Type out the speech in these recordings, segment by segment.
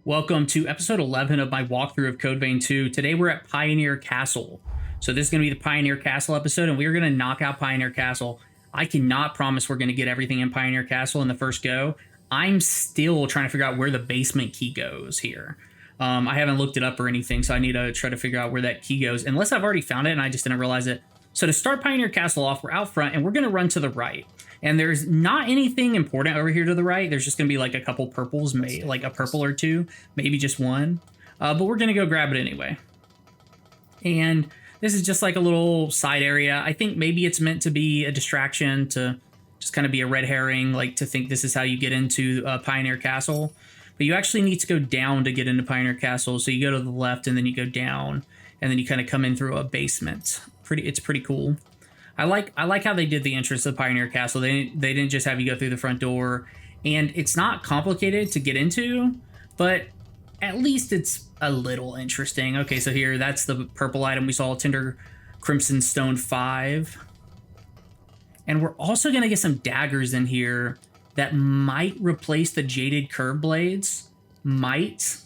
Welcome to episode 11 of my walkthrough of Code Vein 2. Today we're at Pioneer Castle. So this is going to be the Pioneer Castle episode, and we're going to knock out Pioneer Castle. I cannot promise we're going to get everything in Pioneer Castle in the first go. I'm still trying to figure out where the basement key goes here. I haven't looked it up or anything, so I need to try to figure out where that key goes, unless I've already found it and I just didn't realize it. So to start Pioneer Castle off, we're out front, and we're going to run to the right. And there's not anything important over here to the right. There's just going to be like a couple purples, like a purple or two, maybe just one. But we're going to go grab it anyway. And this is just like a little side area. I think maybe it's meant to be a distraction, to just kind of be a red herring, like to think this is how you get into Pioneer Castle. But you actually need to go down to get into Pioneer Castle. So you go to the left and then you go down and then you kind of come in through a basement. It's pretty cool. I like how they did the entrance of Pioneer Castle. They didn't just have you go through the front door, and it's not complicated to get into, but at least it's a little interesting. Okay, so here, that's the purple item we saw, Tender Crimson Stone 5. And we're also going to get some daggers in here that might replace the Jaded Curve Blades. Might.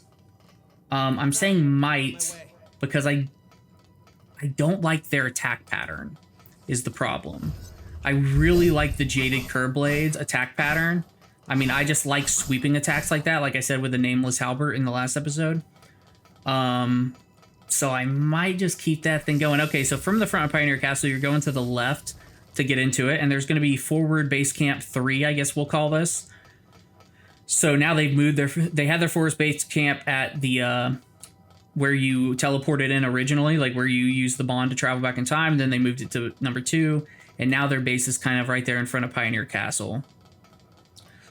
I'm saying might because I don't like their attack pattern. Is the problem. I really like the Jaded Curve Blades attack pattern. I mean, I just like sweeping attacks like that, like I said with the Nameless Halbert in the last episode. So I might just keep that thing going. Okay, so from the front of Pioneer Castle, you're going to the left to get into it, and there's going to be forward base camp 3, I guess we'll call this. So now they've moved they had their forward base camp at the where you teleported in originally, like where you used the bond to travel back in time. Then they moved it to number 2, and now their base is kind of right there in front of Pioneer Castle.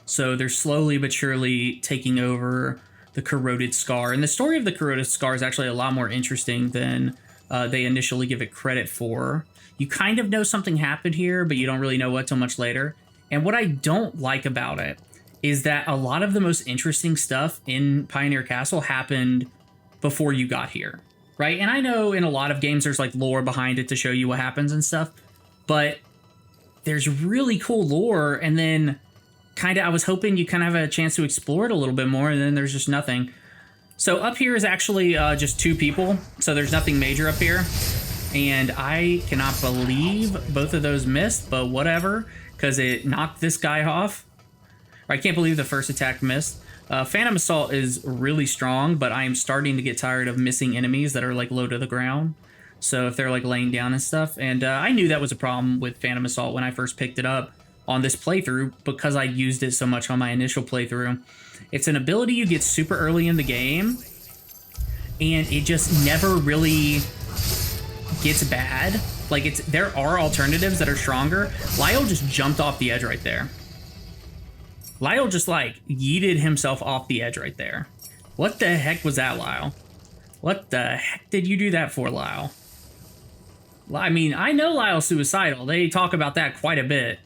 So they're slowly but surely taking over the Corroded Scar. And the story of the Corroded Scar is actually a lot more interesting than they initially give it credit for. You kind of know something happened here, but you don't really know what till much later. And what I don't like about it is that a lot of the most interesting stuff in Pioneer Castle happened before you got here, right? And I know in a lot of games there's like lore behind it to show you what happens and stuff, but there's really cool lore, and then kind of I was hoping you kind of have a chance to explore it a little bit more, and then there's just nothing. So up here is actually just 2 people, so there's nothing major up here, and I cannot believe both of those missed, but whatever, because it knocked this guy off. I can't believe the first attack missed. Phantom Assault is really strong, but I am starting to get tired of missing enemies that are like low to the ground. So if they're like laying down and stuff. And I knew that was a problem with Phantom Assault when I first picked it up on this playthrough because I used it so much on my initial playthrough. It's an ability you get super early in the game, and it just never really gets bad. Like there are alternatives that are stronger. Lyle just jumped off the edge right there. Lyle just like yeeted himself off the edge right there. What the heck was that, Lyle? What the heck did you do that for, Lyle? I mean, I know Lyle's suicidal. They talk about that quite a bit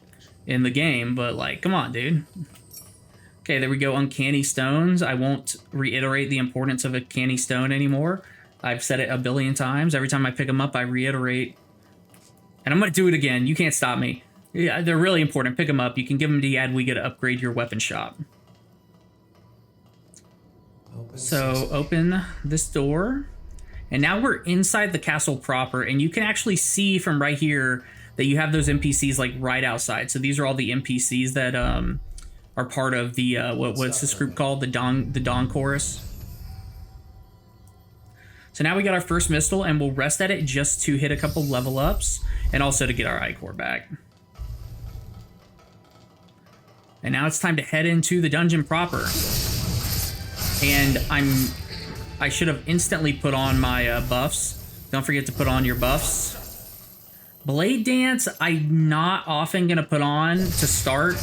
in the game, but like, come on, dude. Okay, there we go. Uncanny stones. I won't reiterate the importance of a canny stone anymore. I've said it a billion times. Every time I pick them up, I reiterate. And I'm going to do it again. You can't stop me. Yeah, they're really important. Pick them up. You can give them to Yadwiga to upgrade your weapon shop. So open this door. And now we're inside the castle proper. And you can actually see from right here that you have those NPCs like right outside. So these are all the NPCs that are part of the, what's this group called? The Dawn Chorus. So now we got our first missile, and we'll rest at it just to hit a couple level ups and also to get our I-Core back. And now it's time to head into the dungeon proper. And I should have instantly put on my buffs. Don't forget to put on your buffs. Blade Dance, I'm not often going to put on to start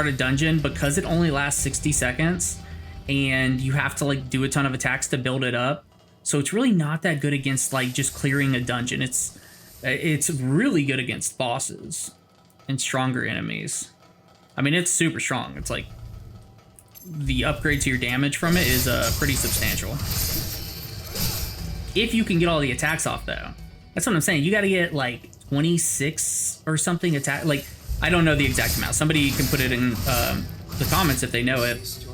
a dungeon because it only lasts 60 seconds. And you have to like do a ton of attacks to build it up. So it's really not that good against like just clearing a dungeon. It's really good against bosses and stronger enemies. I mean, it's super strong. It's like the upgrade to your damage from it is pretty substantial. If you can get all the attacks off, though. That's what I'm saying. You got to get like 26 or something attack. Like, I don't know the exact amount. Somebody can put it in the comments if they know it.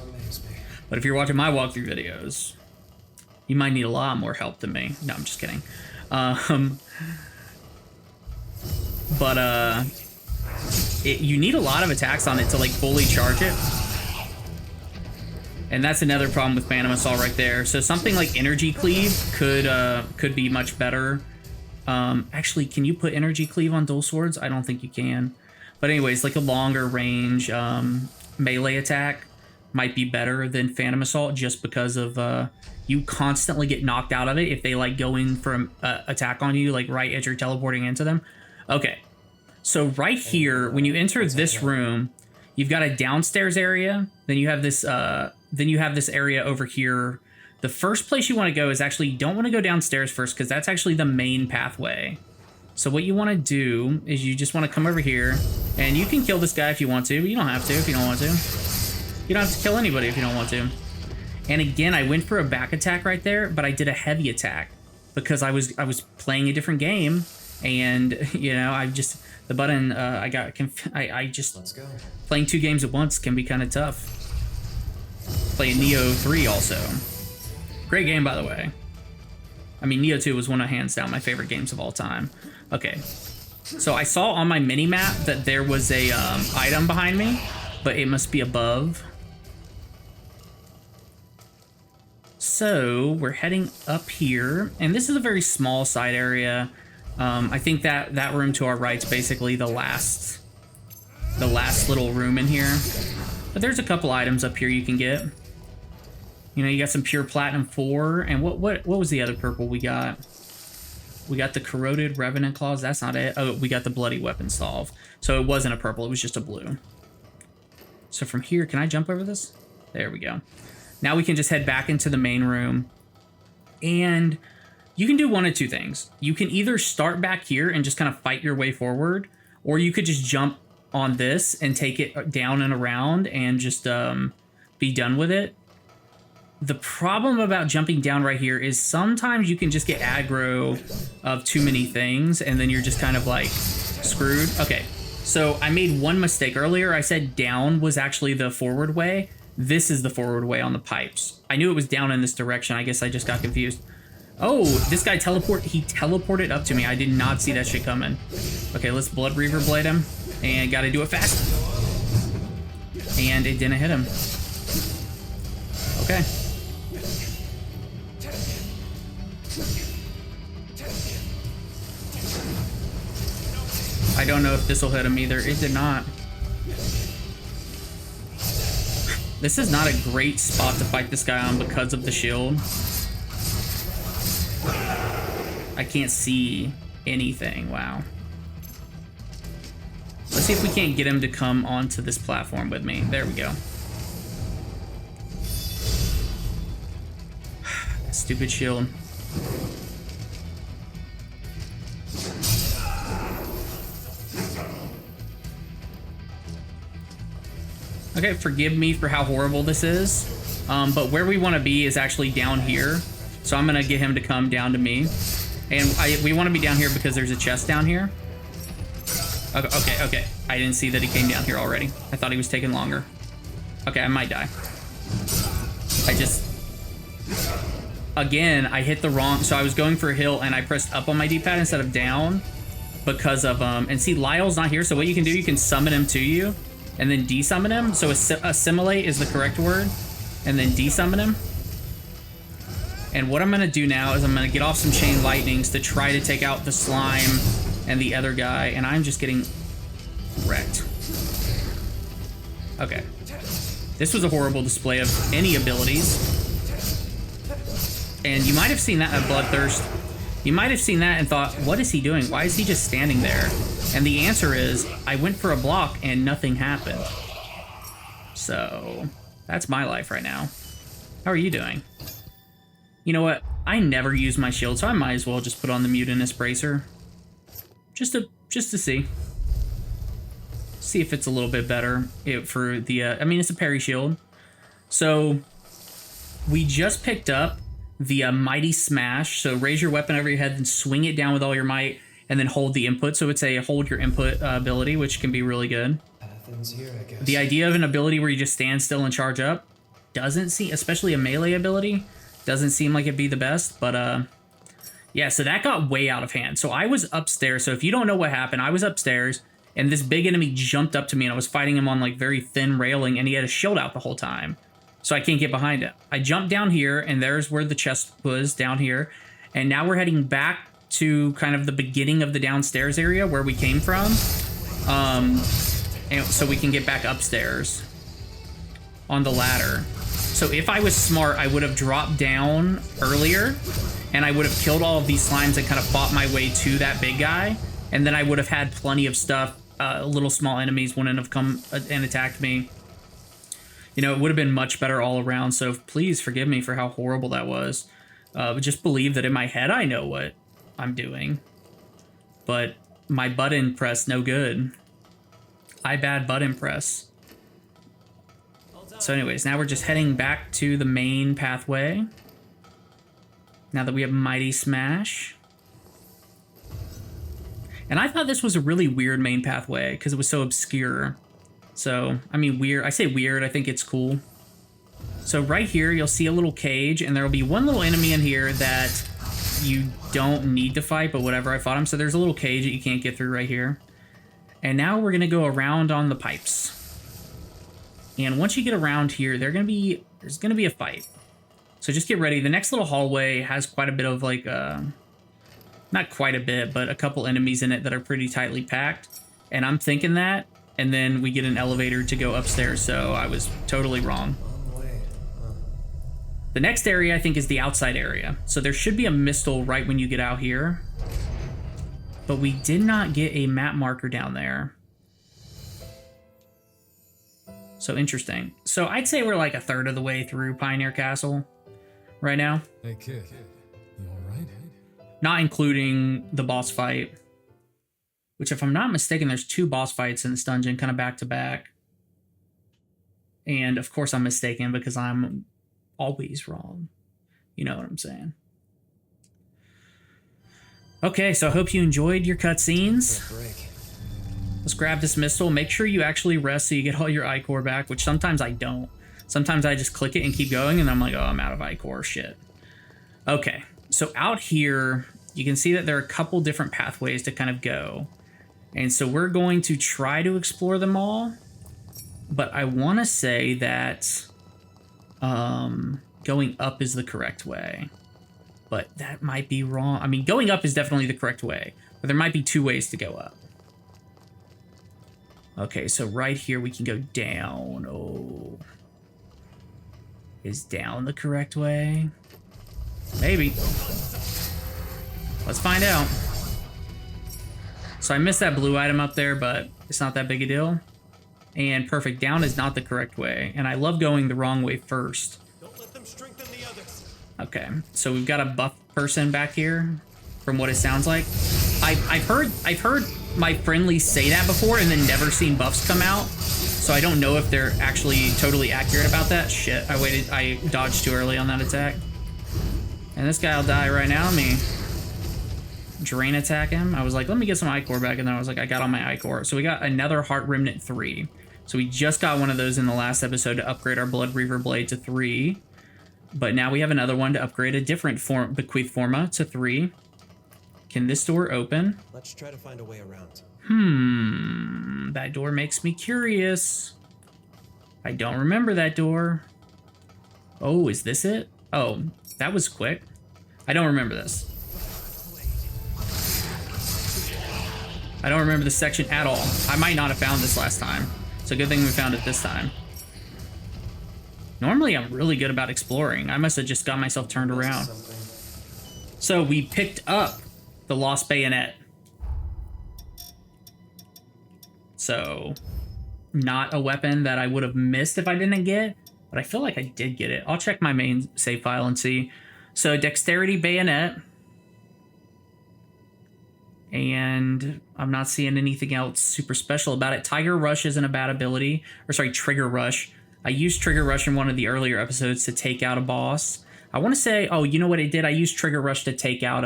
But if you're watching my walkthrough videos, you might need a lot more help than me. No, I'm just kidding. You need a lot of attacks on it to like fully charge it. And that's another problem with Phantom Assault right there. So something like Energy Cleave could be much better. Actually, can you put Energy Cleave on dual swords? I don't think you can. But anyways, like a longer range melee attack might be better than Phantom Assault just because of you constantly get knocked out of it if they like go in for an attack on you, like right as you're teleporting into them. Okay, so right here, when you enter this room, you've got a downstairs area. Then you have this area over here. The first place you want to go is actually, you don't want to go downstairs first because that's actually the main pathway. So what you want to do is you just want to come over here, and you can kill this guy if you want to, but you don't have to if you don't want to. You don't have to kill anybody if you don't want to. And again, I went for a back attack right there, but I did a heavy attack because I was playing a different game, and you know, I just the button I just Let's go. Playing 2 games at once can be kind of tough. Playing Neo 3 also. Great game, by the way. I mean, Neo 2 was one of hands down my favorite games of all time. Okay, so I saw on my mini map that there was a item behind me, but it must be above. So we're heading up here, and this is a very small side area. I think that room to our right is basically the last little room in here. But there's a couple items up here you can get. You know, you got some pure platinum 4, and what was the other purple we got? We got the corroded Revenant claws. That's not it. Oh, we got the bloody weapon solve. So it wasn't a purple, it was just a blue. So from here, can I jump over this? There we go. Now we can just head back into the main room, and you can do one of 2 things. You can either start back here and just kind of fight your way forward, or you could just jump on this and take it down and around and just be done with it. The problem about jumping down right here is sometimes you can just get aggro of too many things, and then you're just kind of like screwed. Okay, so I made one mistake earlier. I said down was actually the forward way. This is the forward way on the pipes. I knew it was down in this direction. I guess I just got confused. Oh, this guy he teleported up to me. I did not see that shit coming. Okay, let's Blood Reaver Blade him. And gotta do it fast. And it didn't hit him. Okay. I don't know if this will hit him either. It did not. This is not a great spot to fight this guy on because of the shield. I can't see anything. Wow. Let's see if we can't get him to come onto this platform with me. There we go. Stupid shield. Okay, forgive me for how horrible this is, but where we want to be is actually down here. So I'm gonna get him to come down to me, and we want to be down here because there's a chest down here. Okay. I didn't see that he came down here already. I thought he was taking longer. Okay, I might die. Again, I hit the wrong, so I was going for a hill and I pressed up on my D-pad instead of down because of, and see, Lyle's not here, so what you can do, you can summon him to you and then desummon him. So assimilate is the correct word, and then desummon him. And what I'm gonna do now is I'm gonna get off some chain lightnings to try to take out the slime and the other guy, and I'm just getting wrecked. Okay. This was a horrible display of any abilities. And you might have seen that at Bloodthirst. You might have seen that and thought, what is he doing? Why is he just standing there? And the answer is, I went for a block and nothing happened. So, that's my life right now. How are you doing? You know what? I never use my shield, so I might as well just put on the Mutinous Bracer. Just to see. See if it's a little bit better for the, I mean, it's a parry shield. So, we just picked up the Mighty Smash. So raise your weapon over your head, then swing it down with all your might, and then hold the input. So it's a hold your input ability, which can be really good. Athens here, I guess. The idea of an ability where you just stand still and charge up, doesn't seem, especially a melee ability, doesn't seem like it'd be the best. But yeah, so that got way out of hand. So I was upstairs. So if you don't know what happened, I was upstairs and this big enemy jumped up to me and I was fighting him on like very thin railing and he had a shield out the whole time. So I can't get behind it. I jumped down here and there's where the chest was, down here. And now we're heading back to kind of the beginning of the downstairs area where we came from. And so we can get back upstairs on the ladder. So if I was smart, I would have dropped down earlier and I would have killed all of these slimes and kind of fought my way to that big guy. And then I would have had plenty of stuff. Little small enemies wouldn't have come and attacked me. You know, it would have been much better all around. So please forgive me for how horrible that was. But just believe that in my head, I know what I'm doing. But my button press, no good. I bad button press. So anyways, now we're just heading back to the main pathway. Now that we have Mighty Smash. And I thought this was a really weird main pathway because it was so obscure. So, I mean, weird. I say weird. I think it's cool. So right here, you'll see a little cage, and there will be one little enemy in here that you don't need to fight, but whatever, I fought him. So there's a little cage that you can't get through right here. And now we're going to go around on the pipes. And once you get around here, there's going to be a fight. So just get ready. The next little hallway has quite a bit of like, not quite a bit, but a couple enemies in it that are pretty tightly packed. And I'm thinking that. And then we get an elevator to go upstairs, so I was totally wrong. The next area, I think, is the outside area. So there should be a mistle right when you get out here. But we did not get a map marker down there. So interesting. So I'd say we're like a third of the way through Pioneer Castle right now. Hey kid, you alright? Not including the boss fight. Which, if I'm not mistaken, there's 2 boss fights in this dungeon, kind of back to back. And, of course, I'm mistaken because I'm always wrong. You know what I'm saying. Okay, so I hope you enjoyed your cutscenes. Let's grab this missile. Make sure you actually rest so you get all your ichor back, which sometimes I don't. Sometimes I just click it and keep going, and I'm like, oh, I'm out of ichor. Shit. Okay, so out here, you can see that there are a couple different pathways to kind of go. And so we're going to try to explore them all. But I want to say that going up is the correct way. But that might be wrong. I mean, going up is definitely the correct way. But there might be 2 ways to go up. Okay, so right here we can go down. Oh. Is down the correct way? Maybe. Let's find out. So I missed that blue item up there, but it's not that big a deal. And perfect, down is not the correct way. And I love going the wrong way first. Don't let them strengthen the others. Okay, so we've got a buff person back here, from what it sounds like. I've heard my friendlies say that before and then never seen buffs come out. So I don't know if they're actually totally accurate about that. Shit, I dodged too early on that attack. And this guy will die right now. Let me drain attack him. I was like, let me get some ichor back, and then I was like, I got all my ichor. So we got another Heart Remnant 3. So we just got one of those in the last episode to upgrade our Blood Reaver Blade to 3. But now we have another one to upgrade a different Bequeath Forma to 3. Can this door open? Let's try to find a way around. That door makes me curious. I don't remember that door. Oh, is this it? Oh, that was quick. I don't remember this. I don't remember this section at all. I might not have found this last time. It's a good thing we found it this time. Normally, I'm really good about exploring. I must have just got myself turned around. So we picked up the Lost Bayonet. So, not a weapon that I would have missed if I didn't get, but I feel like I did get it. I'll check my main save file and see. So, Dexterity Bayonet. And I'm not seeing anything else super special about it. Tiger Rush isn't a bad ability. Or sorry, Trigger Rush. I used Trigger Rush in one of the earlier episodes to take out a boss. I want to say, oh, you know what it did? I used Trigger Rush to take out,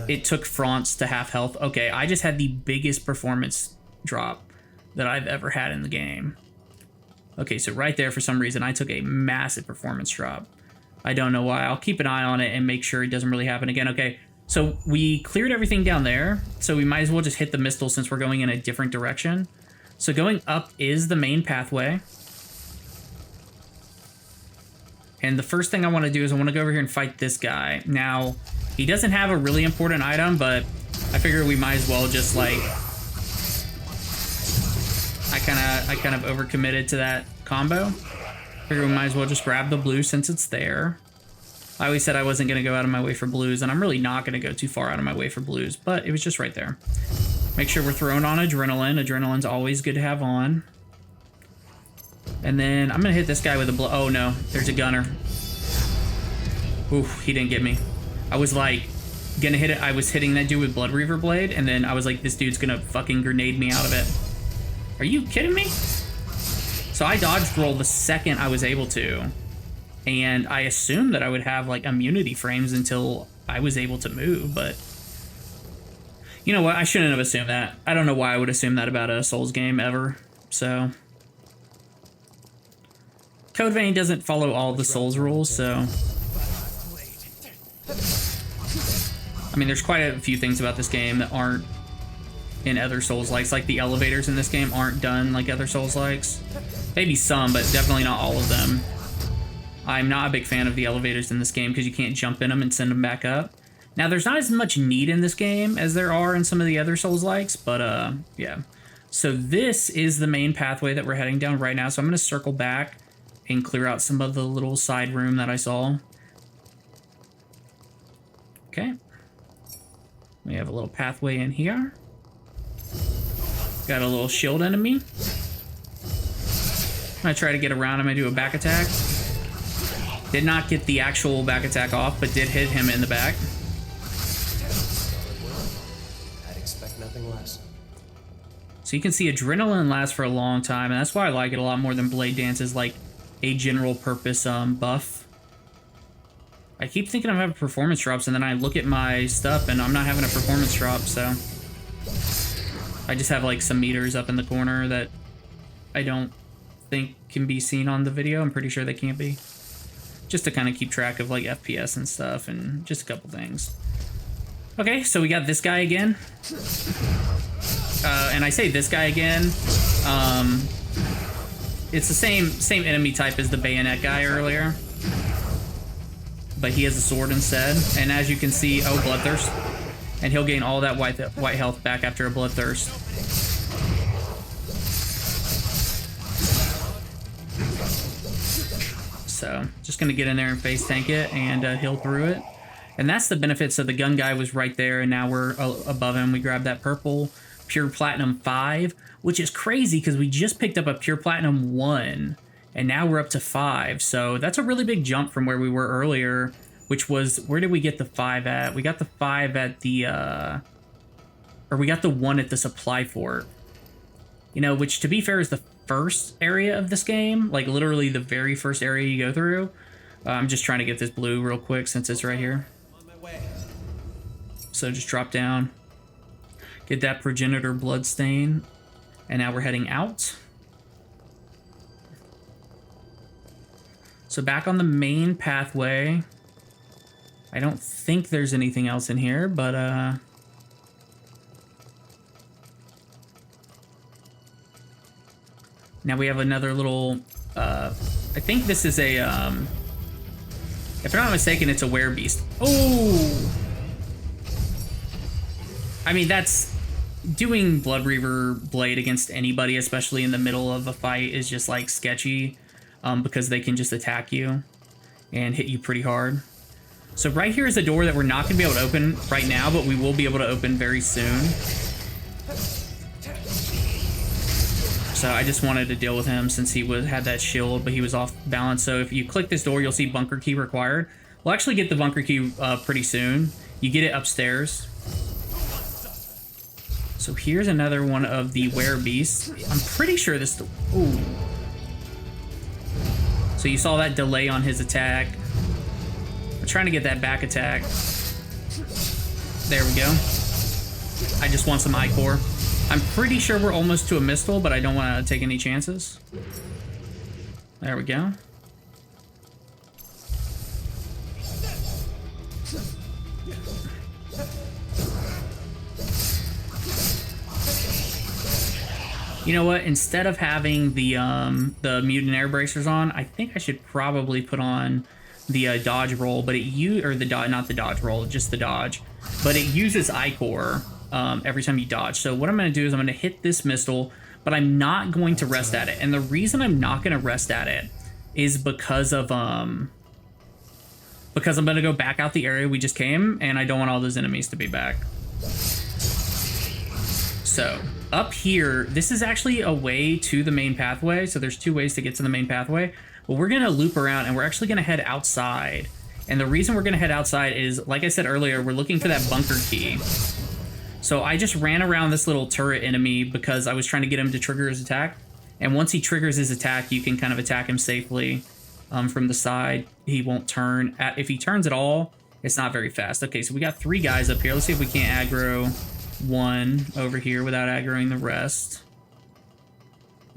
it took France to half health. Okay, I just had the biggest performance drop that I've ever had in the game. Okay, so right there, for some reason, I took a massive performance drop. I don't know why. I'll keep an eye on it and make sure it doesn't really happen again. Okay, so we cleared everything down there, so we might as well just hit the mistle since we're going in a different direction. So going up is the main pathway. And the first thing I want to do is I want to go over here and fight this guy. Now, he doesn't have a really important item, but I figure we might as well just like... I kind of overcommitted to that combo. Figure we might as well just grab the blue since it's there. I always said I wasn't going to go out of my way for blues, and I'm really not going to go too far out of my way for blues, but it was just right there. Make sure we're throwing on adrenaline. Adrenaline's always good to have on. And then I'm going to hit this guy with a blow. Oh no, there's a gunner. Oof, he didn't get me. I was like, gonna hit it. I was hitting that dude with Blood Reaver Blade, and then I was like, this dude's gonna fucking grenade me out of it. Are you kidding me? So I dodged roll the second I was able to, and I assumed that I would have like immunity frames until I was able to move, but you know what? I shouldn't have assumed that. I don't know why I would assume that about a Souls game ever. So Code Vein doesn't follow all the Souls rules, so I mean, there's quite a few things about this game that aren't in other Souls-likes. Like the elevators in this game aren't done like other Souls-likes. Maybe some, but definitely not all of them. I'm not a big fan of the elevators in this game because you can't jump in them and send them back up. Now, there's not as much need in this game as there are in some of the other Souls-likes, but yeah. So this is the main pathway that we're heading down right now. So I'm going to circle back and clear out some of the little side room that I saw. Okay. We have a little pathway in here. Got a little shield enemy. I'm gonna try to get around him and do a back attack. Did not get the actual back attack off, but did hit him in the back. I'd expect nothing less. So you can see adrenaline lasts for a long time, and that's why I like it a lot more than Blade Dance is like a general purpose buff. I keep thinking I'm having performance drops, and then I look at my stuff and I'm not having a performance drop, so I just have like some meters up in the corner that I don't think can be seen on the video. I'm pretty sure they can't be. Just to kind of keep track of like FPS and stuff and just a couple things. Okay, so we got this guy again. And I say this guy again. It's the same enemy type as the Bayonet guy earlier, but he has a sword instead. And as you can see, oh, Bloodthirst. And he'll gain all that white health back after a Bloodthirst. So, just going to get in there and face tank it and heal through it. And that's the benefit. So the gun guy was right there, and now we're above him. We grabbed that purple Pure Platinum 5, which is crazy because we just picked up a Pure Platinum 1. And now we're up to 5, so that's a really big jump from where we were earlier, which was, where did we get the 5 at? We got the 5 at the, or we got the 1 at the supply fort. You know, which to be fair is the first area of this game, like literally the very first area you go through. I'm just trying to get this blue real quick since it's right here. On my way. So just drop down, get that progenitor bloodstain, and now we're heading out. So back on the main pathway. I don't think there's anything else in here, but now we have another little I think this is a if I'm not mistaken, it's a werebeast. Oh, I mean, that's doing Blood Reaver Blade against anybody, especially in the middle of a fight, is just like sketchy. Because they can just attack you and hit you pretty hard. So right here is a door that we're not going to be able to open right now, but we will be able to open very soon. So I just wanted to deal with him since he had that shield, but he was off balance. So if you click this door, you'll see bunker key required. We'll actually get the bunker key pretty soon. You get it upstairs. So here's another one of the werebeasts. I'm pretty sure this... Ooh. So you saw that delay on his attack. We're trying to get that back attack. There we go. I just want some Ichor. I'm pretty sure we're almost to a Mistle, but I don't want to take any chances. There we go. You know what? Instead of having the mutant air bracers on, I think I should probably put on the dodge roll, but not the dodge roll, just the dodge. But it uses Ichor every time you dodge. So what I'm going to do is I'm going to hit this missile, but I'm not going to rest at it. And the reason I'm not going to rest at it is because I'm going to go back out the area we just came, and I don't want all those enemies to be back. So up here, this is actually a way to the main pathway. So there's two ways to get to the main pathway. But we're going to loop around, and we're actually going to head outside. And the reason we're going to head outside is, like I said earlier, we're looking for that bunker key. So I just ran around this little turret enemy because I was trying to get him to trigger his attack. And once he triggers his attack, you can kind of attack him safely from the side. He won't turn. If he turns at all, it's not very fast. Okay, so we got 3 guys up here. Let's see if we can't aggro one over here without aggroing the rest.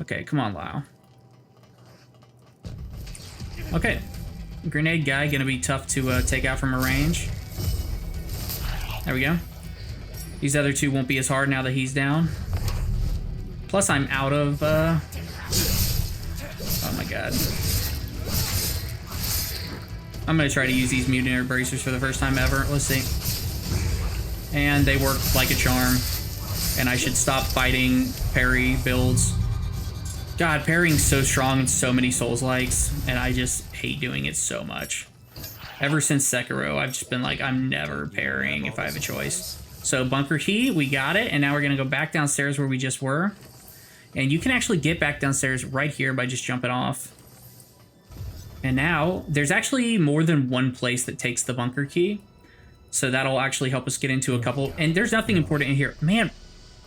Okay, come on, Lau. Okay, grenade guy gonna be tough to take out from a range. There we go. These other 2 won't be as hard now that he's down. Plus I'm out of oh my god. I'm gonna try to use these mutant air bracers for the first time ever. Let's see. And they work like a charm. And I should stop fighting parry builds. God, parrying's so strong in so many Souls-likes, and I just hate doing it so much. Ever since Sekiro, I've just been like, I'm never parrying if I have a choice. So bunker key, we got it, and now we're gonna go back downstairs where we just were. And you can actually get back downstairs right here by just jumping off. And now, there's actually more than one place that takes the bunker key. So that'll actually help us get into a couple. And there's nothing important in here. Man,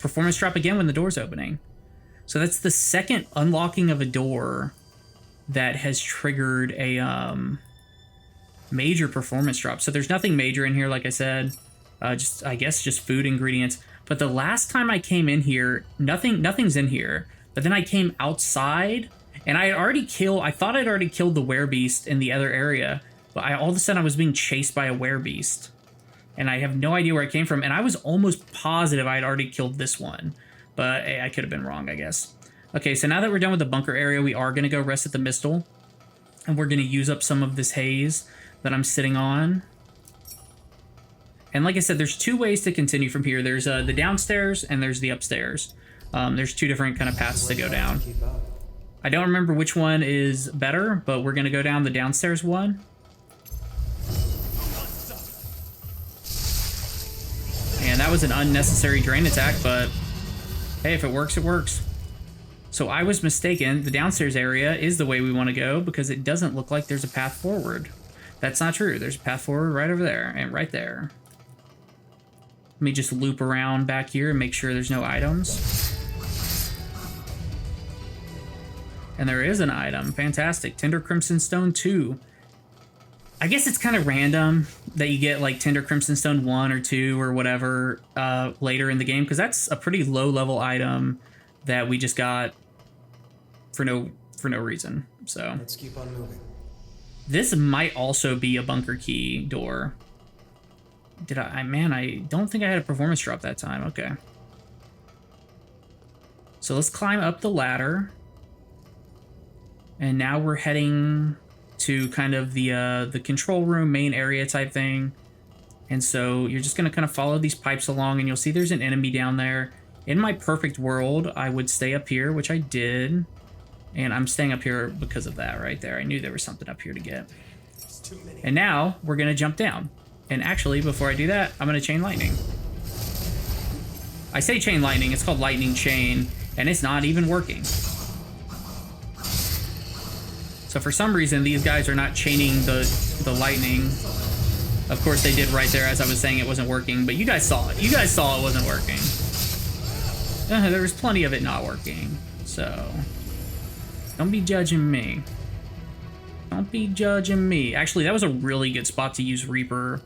performance drop again when the door's opening. So that's the second unlocking of a door that has triggered a major performance drop. So there's nothing major in here, like I said. I guess just food ingredients. But the last time I came in here, nothing's in here. But then I came outside, and I thought I'd already killed the werebeast in the other area. But all of a sudden I was being chased by a werebeast. And I have no idea where it came from. And I was almost positive I had already killed this one. But hey, I could have been wrong, I guess. Okay, so now that we're done with the bunker area, we are going to go rest at the Mistle. And we're going to use up some of this haze that I'm sitting on. And like I said, there's 2 ways to continue from here. There's the downstairs and there's the upstairs. There's 2 different kind of paths to go down. I don't remember which one is better, but we're going to go down the downstairs one. And that was an unnecessary drain attack, but hey, if it works, it works. So I was mistaken. The downstairs area is the way we want to go because it doesn't look like there's a path forward. That's not true. There's a path forward right over there and right there. Let me just loop around back here and make sure there's no items. And there is an item. Fantastic. Tender Crimson Stone 2. I guess it's kind of random that you get like Tender Crimson Stone 1 or 2 or whatever later in the game, because that's a pretty low level item that we just got for no reason. So Let's keep on moving. This might also be a bunker key door. Man, I don't think I had a performance drop that time. Okay. So let's climb up the ladder. And now we're heading to kind of the control room, main area type thing. And so you're just going to kind of follow these pipes along, and you'll see there's an enemy down there. In my perfect world, I would stay up here, which I did. And I'm staying up here because of that right there. I knew there was something up here to get. And now we're going to jump down. And actually, before I do that, I'm going to chain lightning. I say chain lightning, it's called lightning chain, and it's not even working. So for some reason, these guys are not chaining the lightning. Of course, they did right there as I was saying it wasn't working, but you guys saw it. You guys saw it wasn't working. There was plenty of it not working, so don't be judging me. Don't be judging me. Actually, that was a really good spot to use Reaper.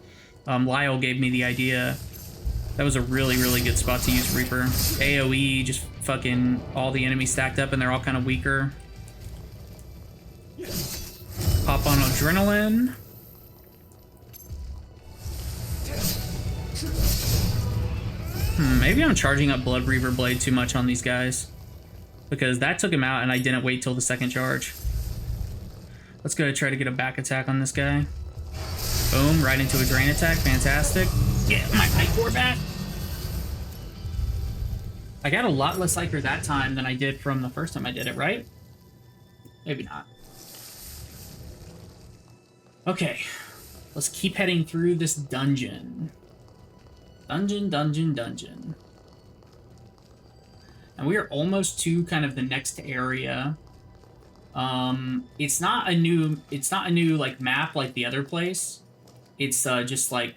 Lyle gave me the idea. That was a really, really good spot to use Reaper. AoE, just fucking all the enemies stacked up and they're all kind of weaker. Pop on adrenaline. Maybe I'm charging up Blood Reaver Blade too much on these guys, because that took him out and I didn't wait till the second charge. Let's go try to get a back attack on this guy. Boom, right into a drain attack. Fantastic. Get my Ichor back. I got a lot less Ichor that time than I did from the first time I did it, right? Maybe not. Okay, let's keep heading through this dungeon. Dungeon. And we are almost to kind of the next area. It's not a new like map like the other place. It's just like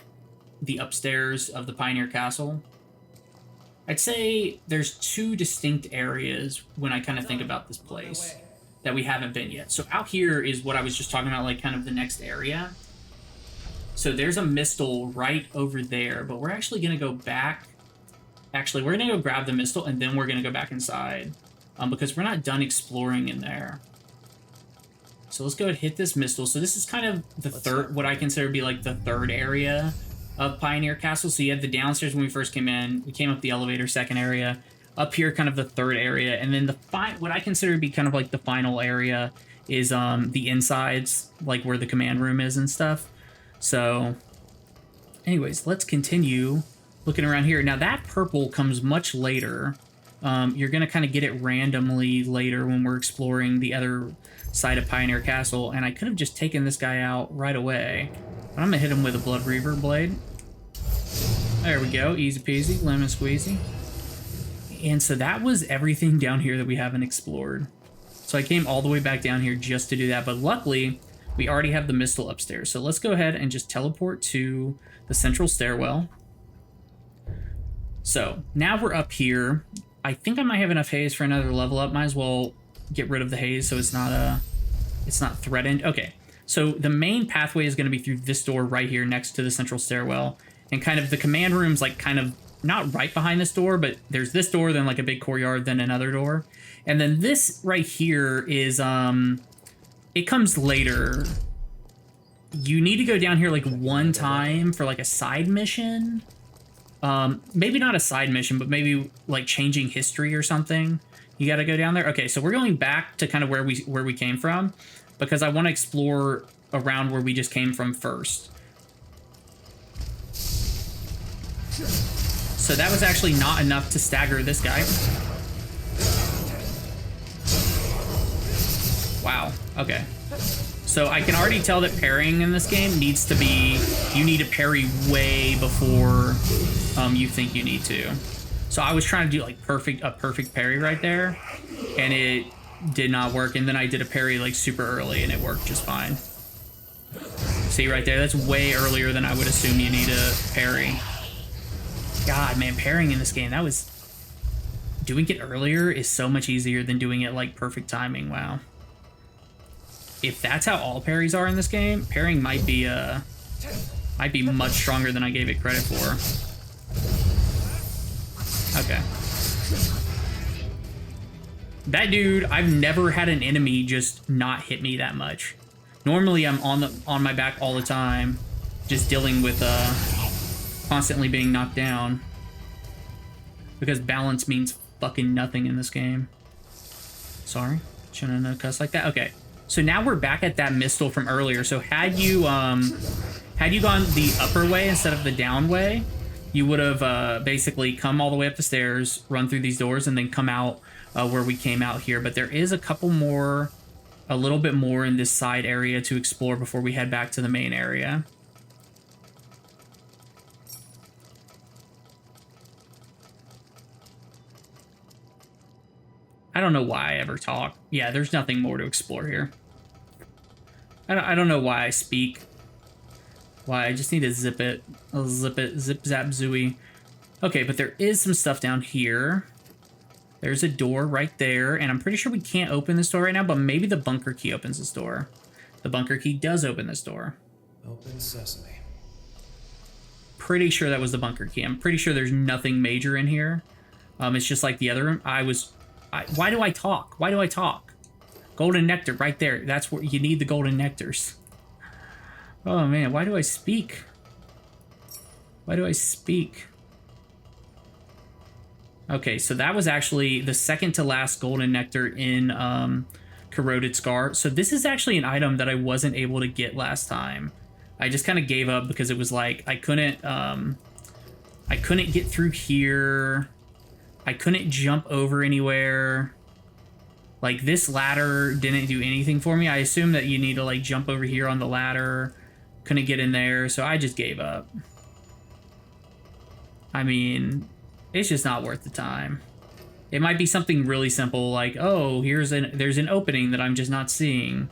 the upstairs of the Pioneer Castle. I'd say there's two distinct areas when I kind of think about this place that we haven't been yet. So out here is what I was just talking about, like kind of the next area. So there's a Mistle right over there, but we're actually going to go back. Actually, we're going to go grab the Mistle, and then we're going to go back inside, because we're not done exploring in there. So let's go ahead and hit this Mistle. So this is kind of the third, what I consider to be like the third area of Pioneer Castle. So you had the downstairs when we first came in. We came up the elevator, second area. Up here, kind of the third area. And then what I consider to be kind of like the final area is the insides, like where the command room is and stuff. So anyways, let's continue looking around here. Now that purple comes much later. You're going to kind of get it randomly later when we're exploring the other side of Pioneer Castle. And I could have just taken this guy out right away, but I'm going to hit him with a Blood Reaver Blade. There we go. Easy peasy, lemon squeezy. And so that was everything down here that we haven't explored. So I came all the way back down here just to do that. But luckily, we already have the Mistle upstairs. So let's go ahead and just teleport to the central stairwell. So now we're up here. I think I might have enough haze for another level up. Might as well get rid of the haze so it's not threatened. Okay, so the main pathway is going to be through this door right here next to the central stairwell. And kind of the command room's like kind of not right behind this door, but there's this door, then like a big courtyard, then another door. And then this right here is, it comes later. You need to go down here like one time for like a side mission. Maybe not a side mission, but maybe like changing history or something. You got to go down there. Okay, so we're going back to kind of where we came from, because I want to explore around where we just came from first. So that was actually not enough to stagger this guy. Wow, okay. So I can already tell that parrying in this game needs to be, you need to parry way before you think you need to. So I was trying to do like a perfect parry right there, and it did not work. And then I did a parry like super early and it worked just fine. See right there, that's way earlier than I would assume you need to parry. God, man, parrying in this game, doing it earlier is so much easier than doing it like perfect timing. Wow. If that's how all parries are in this game, parrying might be much stronger than I gave it credit for. Okay. That dude, I've never had an enemy just not hit me that much. Normally I'm on my back all the time, just dealing with constantly being knocked down, because balance means fucking nothing in this game. Sorry, shouldn't have cussed like that. Okay, so now we're back at that Mistle from earlier. So had you gone the upper way instead of the down way, you would have basically come all the way up the stairs, run through these doors, and then come out where we came out here. But there is a little bit more in this side area to explore before we head back to the main area. I don't know why I ever talk. Yeah, there's nothing more to explore here. I don't know why I speak. Why, I just need to zip it. I'll zip it, zip zap zooey. Okay, but there is some stuff down here. There's a door right there, and I'm pretty sure we can't open this door right now, but maybe the bunker key opens this door. The bunker key does open this door. Open sesame. Pretty sure that was the bunker key. I'm pretty sure there's nothing major in here. It's just like the other room. Why do I talk? Why do I talk? Golden nectar right there. That's where you need the golden nectars. Oh man, why do I speak? Why do I speak? Okay, so that was actually the second to last golden nectar in Corroded Scar. So this is actually an item that I wasn't able to get last time. I just kind of gave up because it was like I couldn't get through here. I couldn't jump over anywhere. Like this ladder didn't do anything for me. I assume that you need to like jump over here on the ladder. Couldn't get in there, so I just gave up. I mean, it's just not worth the time. It might be something really simple like, oh, there's an opening that I'm just not seeing.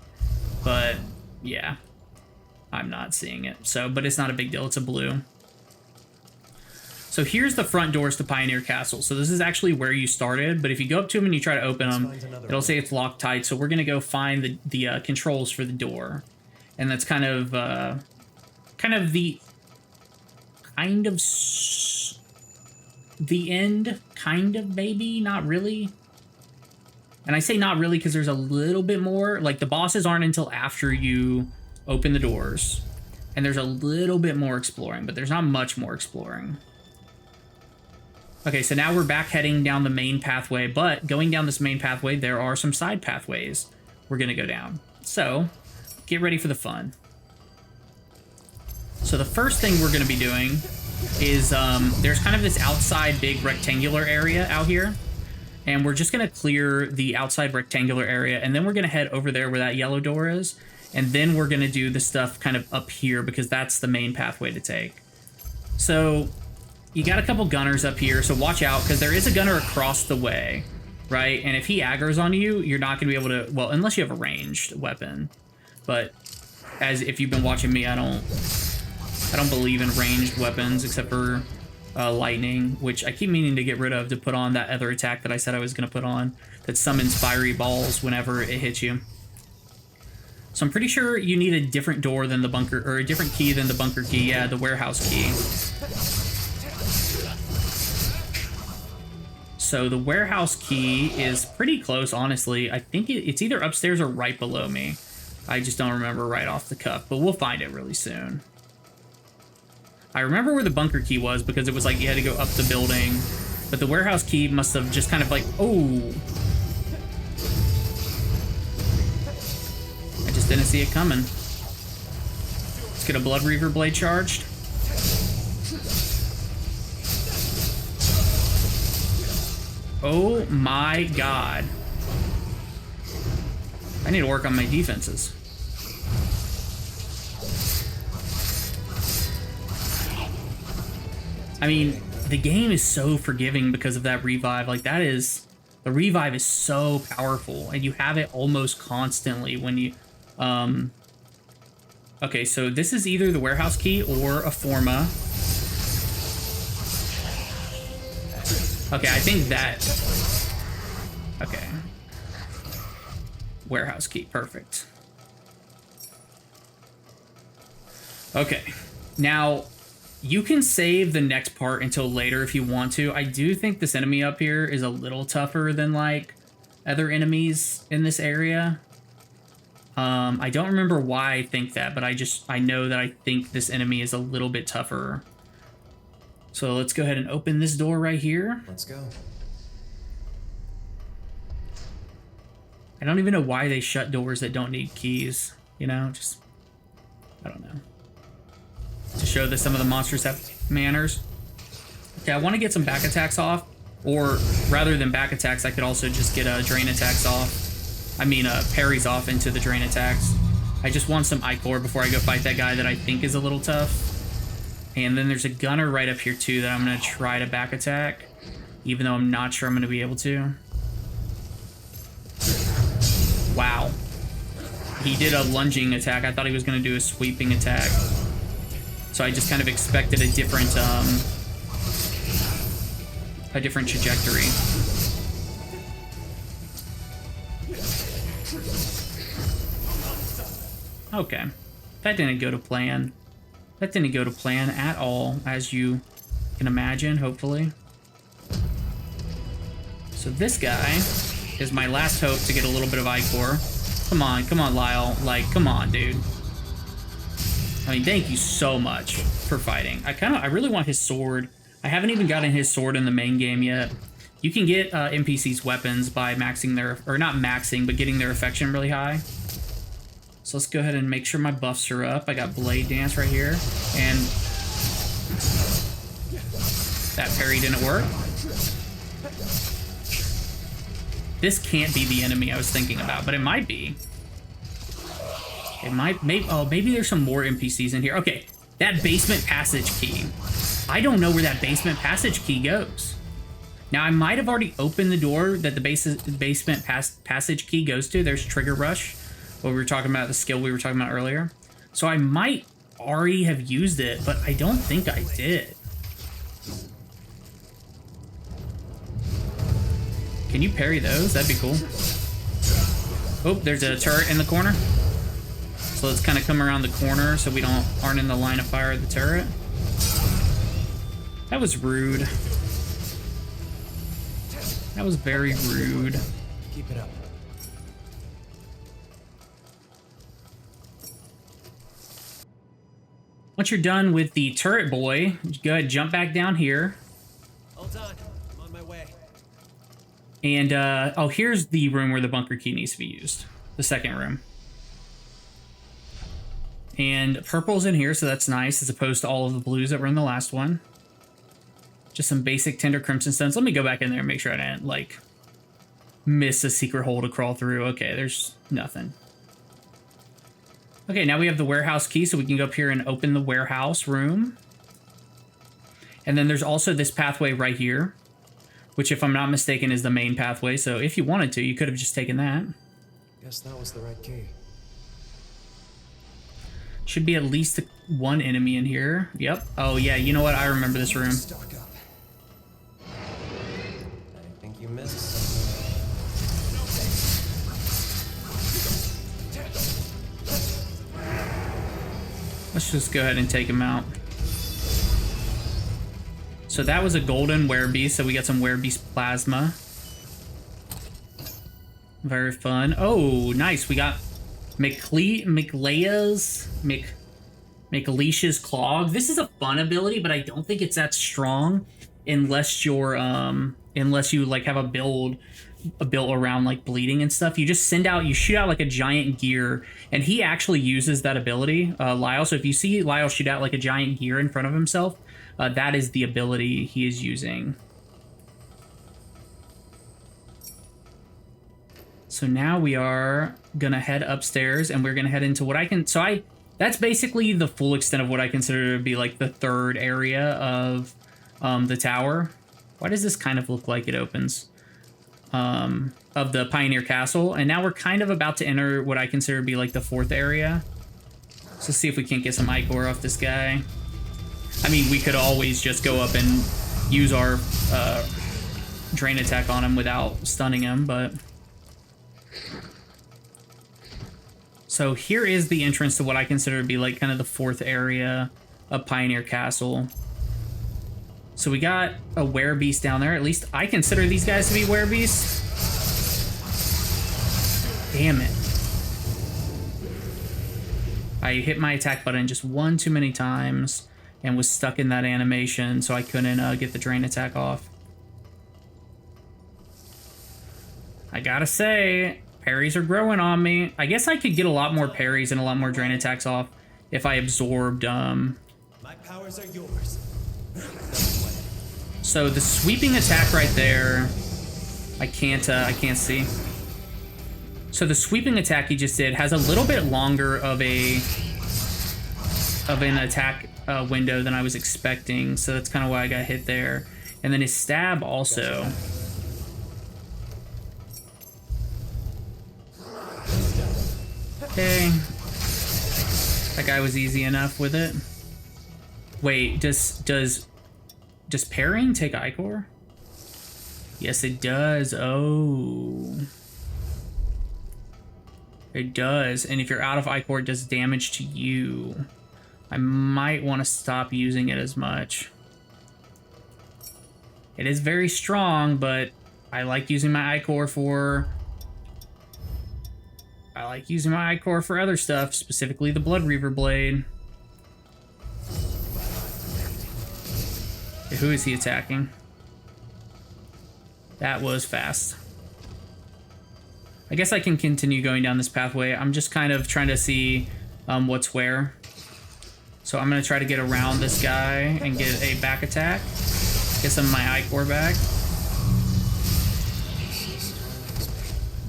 But yeah, I'm not seeing it. So, but it's not a big deal. It's a blue. So here's the front doors to Pioneer Castle. So this is actually where you started, but if you go up to them and you try to open them, it'll say it's locked tight. So we're gonna go find the controls for the door, and that's kind of the end, kind of, maybe, not really. And I say not really because there's a little bit more. Like the bosses aren't until after you open the doors, and there's a little bit more exploring, but there's not much more exploring. Okay, so now we're back heading down the main pathway, but going down this main pathway, there are some side pathways we're gonna go down. So, get ready for the fun. So the first thing we're gonna be doing is, there's kind of this outside big rectangular area out here, and we're just gonna clear the outside rectangular area, and then we're gonna head over there where that yellow door is, and then we're gonna do the stuff kind of up here, because that's the main pathway to take. So, you got a couple gunners up here, so watch out, because there is a gunner across the way, right? And if he aggro's on you, you're not going to be able to, well, unless you have a ranged weapon. But as if you've been watching me, I don't believe in ranged weapons except for lightning, which I keep meaning to get rid of to put on that other attack that I said I was going to put on that summons fiery balls whenever it hits you. So I'm pretty sure you need a different door than the bunker, or a different key than the bunker key. Yeah, the warehouse key. So the warehouse key is pretty close, honestly. I think it's either upstairs or right below me. I just don't remember right off the cuff, but we'll find it really soon. I remember where the bunker key was because it was like you had to go up the building, but the warehouse key must have just kind of like, oh. I just didn't see it coming. Let's get a Blood Reaver blade charged. Oh my god. I need to work on my defenses. I mean, the game is so forgiving because of that revive. Like, that is... The revive is so powerful, and you have it almost constantly when you... Okay, so this is either the warehouse key or a Forma. Okay, I think that... Okay. Warehouse key, perfect. Okay, now, you can save the next part until later if you want to. I do think this enemy up here is a little tougher than, like, other enemies in this area. I don't remember why I think that, but I know that I think this enemy is a little bit tougher. So let's go ahead and open this door right here. Let's go. I don't even know why they shut doors that don't need keys, you know, just, I don't know. To show that some of the monsters have manners. Okay, I want to get some back attacks off, or rather than back attacks, I could also just get drain attacks off. I mean, parries off into the drain attacks. I just want some Ichor before I go fight that guy that I think is a little tough. And then there's a gunner right up here too that I'm going to try to back attack, even though I'm not sure I'm going to be able to. Wow. He did a lunging attack. I thought he was going to do a sweeping attack. So I just kind of expected a different trajectory. Okay. That didn't go to plan. That didn't go to plan at all, as you can imagine, hopefully. So this guy is my last hope to get a little bit of Ichor. Come on, Lyle. Like, come on, dude. I mean, thank you so much for fighting. I really want his sword. I haven't even gotten his sword in the main game yet. You can get NPCs' weapons by maxing their, or not maxing, but getting their affection really high. So let's go ahead and make sure my buffs are up. I got Blade Dance right here. And that parry didn't work. This can't be the enemy I was thinking about, but it might be. It might, maybe there's some more NPCs in here. Okay, that basement passage key. I don't know where that basement passage key goes. Now, I might have already opened the door that the basement passage key goes to. There's Trigger Rush, what we were talking about, the skill we were talking about earlier. So I might already have used it, but I don't think I did. Can you parry those? That'd be cool. Oh, there's a turret in the corner. So let's kind of come around the corner so we aren't in the line of fire of the turret. That was rude. That was very rude. Keep it up. Once you're done with the turret boy, go ahead, jump back down here. All done. I'm on my way. And, oh, here's the room where the bunker key needs to be used. The second room. And purple's in here, so that's nice, as opposed to all of the blues that were in the last one. Just some basic Tender Crimson Stones. Let me go back in there and make sure I didn't, like, miss a secret hole to crawl through. Okay, there's nothing. Okay, now we have the warehouse key, so we can go up here and open the warehouse room. And then there's also this pathway right here, which, if I'm not mistaken, is the main pathway. So if you wanted to, you could have just taken that. Guess that was the right key. Should be at least one enemy in here. Yep. Oh, yeah, you know what? I remember this room. Stock up. I think you missed something. Let's just go ahead and take him out. So that was a golden werebeast, so we got some werebeast plasma. Very fun. Oh, nice. We got McLeish's clog. This is a fun ability, but I don't think it's that strong unless you're unless you like have a build around like bleeding and stuff. You just shoot out like a giant gear, and he actually uses that ability, Lyle. So if you see Lyle shoot out like a giant gear in front of himself, that is the ability he is using. So now we are gonna head upstairs, and we're gonna head into what I can. That's basically the full extent of what I consider to be like the third area of the tower. Why does this kind of look like it opens? Of the Pioneer Castle, and now we're kind of about to enter what I consider to be like the fourth area. So let's see if we can't get some Ichor off this guy. I mean, we could always just go up and use our drain attack on him without stunning him, but... So here is the entrance to what I consider to be like kind of the fourth area of Pioneer Castle. So we got a werebeast down there. At least I consider these guys to be werebeasts. Damn it. I hit my attack button just one too many times and was stuck in that animation, so I couldn't get the drain attack off. I gotta say, parries are growing on me. I guess I could get a lot more parries and a lot more drain attacks off if I absorbed... My powers are yours. So the sweeping attack right there, I can't see. So the sweeping attack he just did has a little bit longer of an attack window than I was expecting. So that's kind of why I got hit there. And then his stab also. Okay. That guy was easy enough with it. Wait, does parrying take Ichor? Yes, it does. Oh. It does. And if you're out of Ichor, it does damage to you. I might want to stop using it as much. It is very strong, but I like using my Ichor for... I like using my Ichor for other stuff, specifically the Blood Reaver Blade. Okay, who is he attacking? That was fast. I guess I can continue going down this pathway. I'm just kind of trying to see what's where. So I'm going to try to get around this guy and get a back attack. Get some of my Ichor back.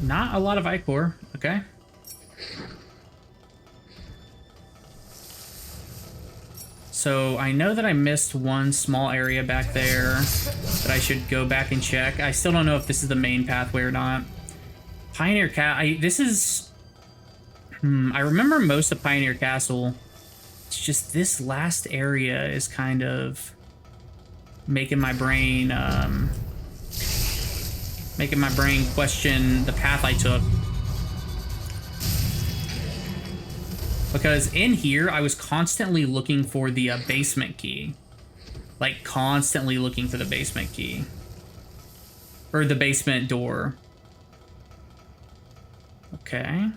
Not a lot of Ichor. Okay. So I know that I missed one small area back there that I should go back and check. I still don't know if this is the main pathway or not. Pioneer this is... I remember most of Pioneer Castle. It's just this last area is kind of making my brain question the path I took. Because in here, I was constantly looking for the basement key. Like, constantly looking for the basement key. Or the basement door. Okay.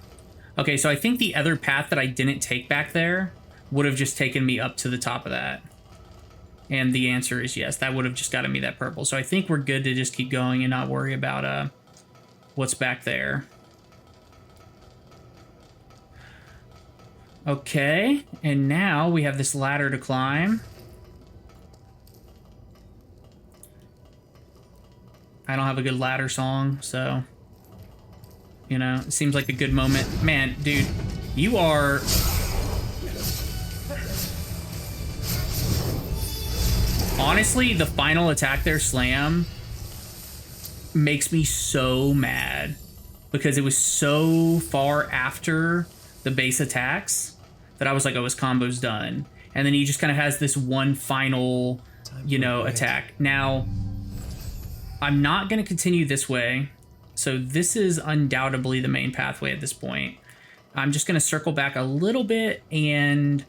Okay, so I think the other path that I didn't take back there would have just taken me up to the top of that. And the answer is yes, that would have just gotten me that purple. So I think we're good to just keep going and not worry about what's back there. Okay, and now we have this ladder to climb. I don't have a good ladder song, so... You know, it seems like a good moment. Man, dude, you are... Honestly, the final attack there, Slam, makes me so mad. Because it was so far after the base attacks that I was like, oh, his combo's done. And then he just kind of has this one final, you know, attack. Now, I'm not going to continue this way. So this is undoubtedly the main pathway at this point. I'm just going to circle back a little bit and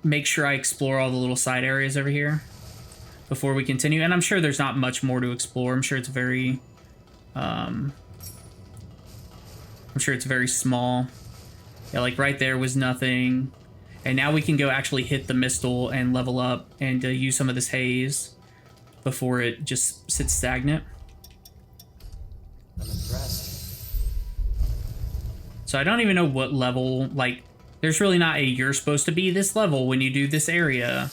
make sure I explore all the little side areas over here before we continue. And I'm sure there's not much more to explore. I'm sure it's very, small. Yeah, like right there was nothing. And now we can go actually hit the Mistle and level up and use some of this haze before it just sits stagnant. I'm impressed. So I don't even know what level, like, there's really not a you're supposed to be this level when you do this area.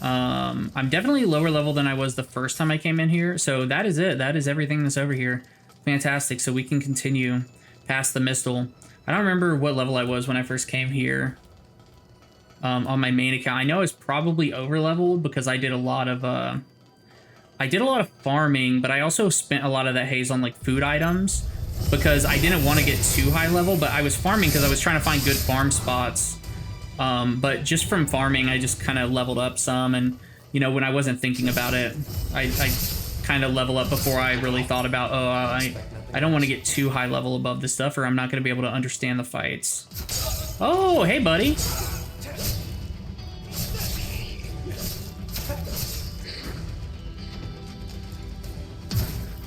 I'm definitely lower level than I was the first time I came in here. So that is it. That is everything that's over here. Fantastic. So we can continue past the Mistle. I don't remember what level I was when I first came here on my main account. I know I was probably over leveled because I did a lot of farming, but I also spent a lot of that haze on like food items because I didn't want to get too high level, but I was farming because I was trying to find good farm spots. But just from farming, I just kind of leveled up some, and you know, when I wasn't thinking about it, I kind of level up before I really thought about, oh, I don't want to get too high level above this stuff or I'm not going to be able to understand the fights. Oh, hey, buddy.